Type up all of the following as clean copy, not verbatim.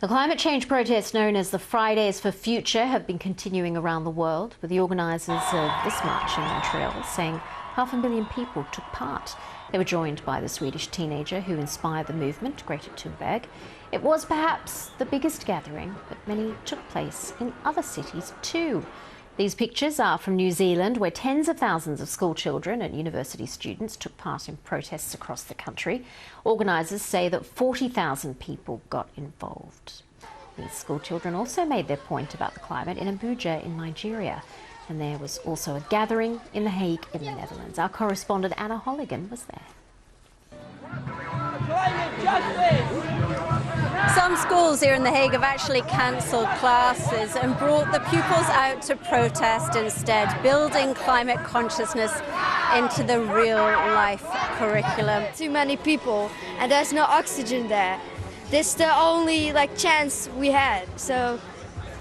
The climate change protests known as the Fridays for Future have been continuing around the world, with the organisers of this march in Montreal saying 500,000 people took part. They were joined by the Swedish teenager who inspired the movement, Greta Thunberg. It was perhaps the biggest gathering, but many took place in other cities too. These pictures are from New Zealand, where tens of thousands of school children and university students took part in protests across the country. Organisers say that 40,000 people got involved. These school children also made their point about the climate in Abuja in Nigeria. And there was also a gathering in The Hague in the Netherlands. Our correspondent Anna Holligan was there. Climate justice! Some schools here in The Hague have actually cancelled classes and brought the pupils out to protest instead, building climate consciousness into the real-life curriculum. Too many people, and there's no oxygen there. This is the only chance we had, so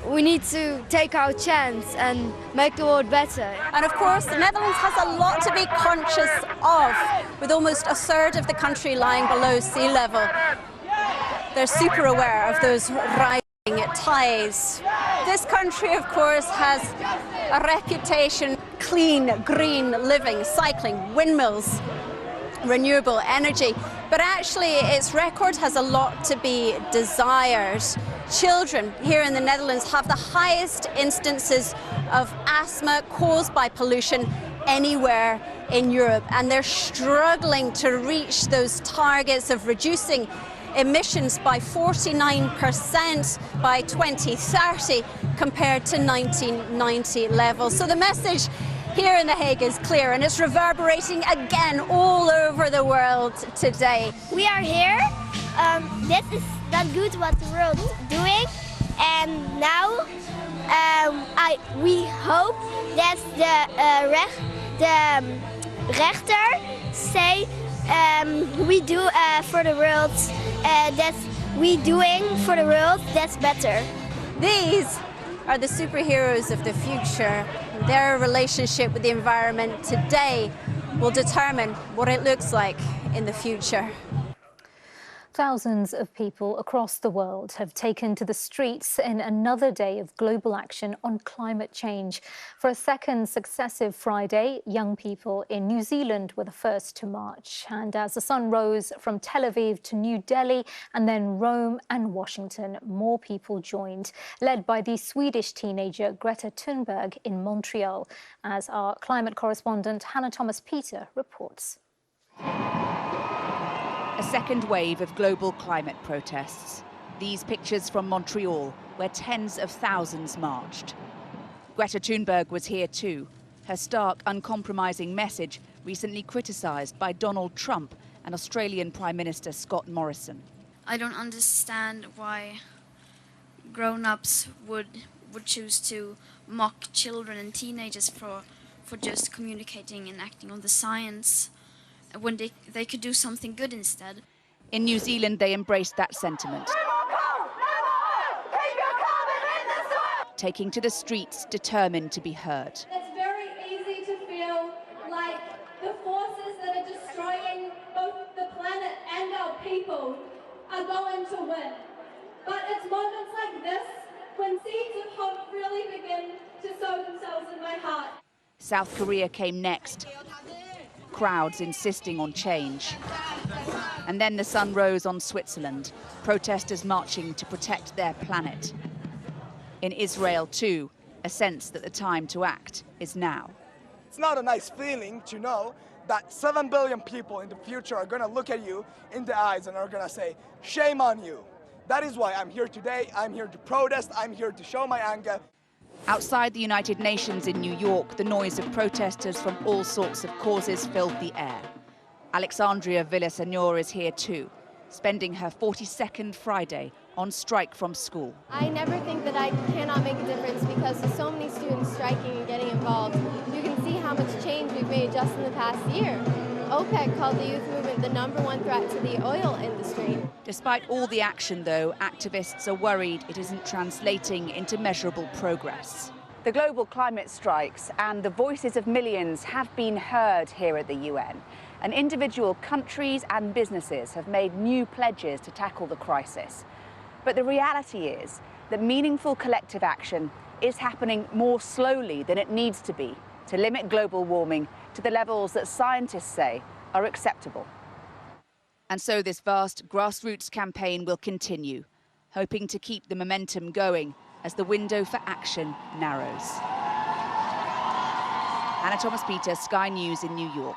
we need to take our chance and make the world better. And of course, the Netherlands has a lot to be conscious of, with almost a third of the country lying below sea level. They're super aware of those rising tides. This country, of course, has a reputation, clean, green living, cycling, windmills, renewable energy. But actually, its record has a lot to be desired. Children here in the Netherlands have the highest instances of asthma caused by pollution anywhere in Europe, and they're struggling to reach those targets of reducing emissions by 49% by 2030 compared to 1990 levels. So the message here in The Hague is clear, and it's reverberating again all over the world today. We are here. This is not good what the world is doing, and now we hope that the rechter say we do for the world that we doing for the world that's better. These are the superheroes of the future. Their relationship with the environment today will determine what it looks like in the future. Thousands of people across the world have taken to the streets in another day of global action on climate change. For a second successive Friday, young people in New Zealand were the first to march. And as the sun rose from Tel Aviv to New Delhi and then Rome and Washington, more people joined, led by the Swedish teenager Greta Thunberg in Montreal, as our climate correspondent Hannah Thomas-Peter reports. A second wave of global climate protests. These pictures from Montreal, where tens of thousands marched. Greta Thunberg was here too. Her stark, uncompromising message recently criticised by Donald Trump and Australian Prime Minister Scott Morrison. I don't understand why grown-ups would choose to mock children and teenagers for just communicating and acting on the science, when they could do something good instead. In New Zealand, they embraced that sentiment, taking to the streets determined to be heard. It's very easy to feel like the forces that are destroying both the planet and our people are going to win. But it's moments like this when seeds of hope really begin to sow themselves in my heart. South Korea came next, crowds insisting on change. And then the sun rose on Switzerland, protesters marching to protect their planet. In Israel too, a sense that the time to act is now. It's not a nice feeling to know that 7 billion people in the future are going to look at you in the eyes and are going to say, shame on you. That is why I'm here today. I'm here to protest. I'm here to show my anger. Outside the United Nations in New York, the noise of protesters from all sorts of causes filled the air. Alexandria Villaseñor is here too, spending her 42nd Friday on strike from school. I never think that I cannot make a difference because there's so many students striking and getting involved. You can see how much change we've made just in the past year. OPEC called the youth movement the #1 threat to the oil industry. Despite all the action, though, activists are worried it isn't translating into measurable progress. The global climate strikes and the voices of millions have been heard here at the UN. And individual countries and businesses have made new pledges to tackle the crisis. But the reality is that meaningful collective action is happening more slowly than it needs to be to limit global warming to the levels that scientists say are acceptable. And so this vast grassroots campaign will continue, hoping to keep the momentum going as the window for action narrows. Anna Thomas-Peter, Sky News in New York.